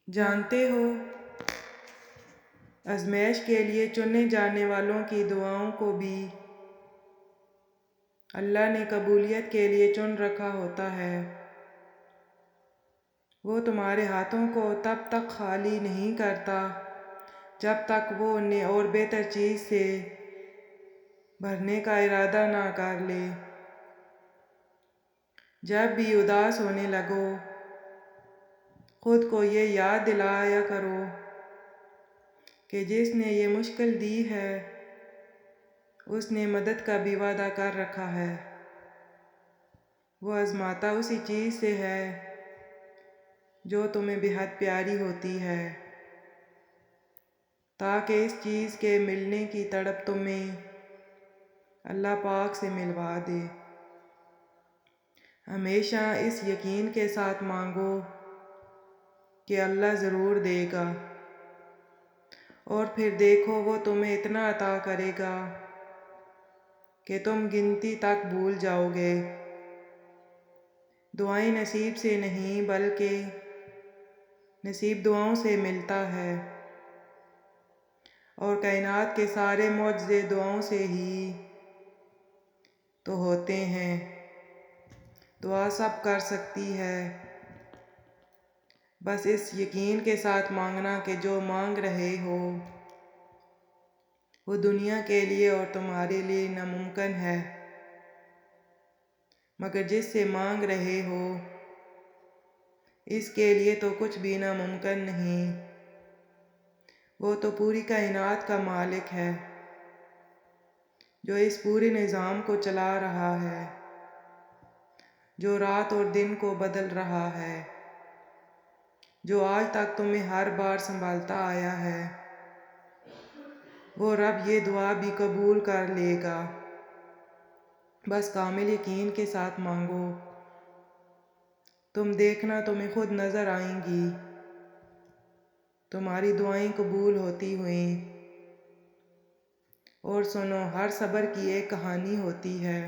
جانتے ہو، آزمائش کے لیے چنے جانے والوں کی دعاؤں کو بھی اللہ نے قبولیت کے لیے چن رکھا ہوتا ہے۔ وہ تمہارے ہاتھوں کو تب تک خالی نہیں کرتا جب تک وہ انہیں اور بہتر چیز سے بھرنے کا ارادہ نہ کر لے۔ جب بھی اداس ہونے لگو، خود کو یہ یاد دلایا کرو کہ جس نے یہ مشکل دی ہے اس نے مدد کا بھی وعدہ کر رکھا ہے۔ وہ آزماتا اسی چیز سے ہے جو تمہیں بے حد پیاری ہوتی ہے، تاکہ اس چیز کے ملنے کی تڑپ تمہیں اللہ پاک سے ملوا دے۔ ہمیشہ اس یقین کے ساتھ مانگو کہ اللہ ضرور دے گا، اور پھر دیکھو وہ تمہیں اتنا عطا کرے گا کہ تم گنتی تک بھول جاؤ گے۔ دعائیں نصیب سے نہیں بلکہ نصیب دعاؤں سے ملتا ہے، اور کائنات کے سارے معجزے دعاؤں سے ہی تو ہوتے ہیں۔ دعا سب کر سکتی ہے، بس اس یقین کے ساتھ مانگنا کہ جو مانگ رہے ہو وہ دنیا کے لیے اور تمہارے لیے ناممکن ہے، مگر جس سے مانگ رہے ہو اس کے لیے تو کچھ بھی ناممکن نہیں۔ وہ تو پوری کائنات کا مالک ہے، جو اس پورے نظام کو چلا رہا ہے، جو رات اور دن کو بدل رہا ہے، جو آج تک تمہیں ہر بار سنبھالتا آیا ہے۔ وہ رب یہ دعا بھی قبول کر لے گا، بس کامل یقین کے ساتھ مانگو۔ تم دیکھنا تمہیں خود نظر آئیں گی تمہاری دعائیں قبول ہوتی ہوئیں۔ اور سنو، ہر صبر کی ایک کہانی ہوتی ہے،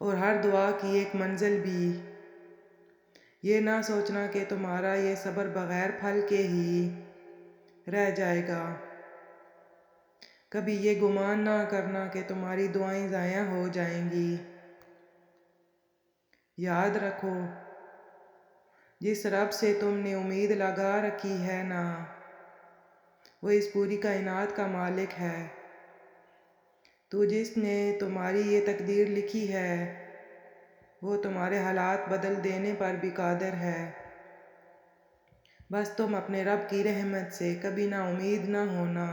اور ہر دعا کی ایک منزل بھی۔ یہ نہ سوچنا کہ تمہارا یہ صبر بغیر پھل کے ہی رہ جائے گا۔ کبھی یہ گمان نہ کرنا کہ تمہاری دعائیں ضائع ہو جائیں گی۔ یاد رکھو، جس رب سے تم نے امید لگا رکھی ہے نا، وہ اس پوری کائنات کا مالک ہے۔ تو جس نے تمہاری یہ تقدیر لکھی ہے وہ تمہارے حالات بدل دینے پر بھی قادر ہے۔ بس تم اپنے رب کی رحمت سے کبھی نا امید نہ ہونا۔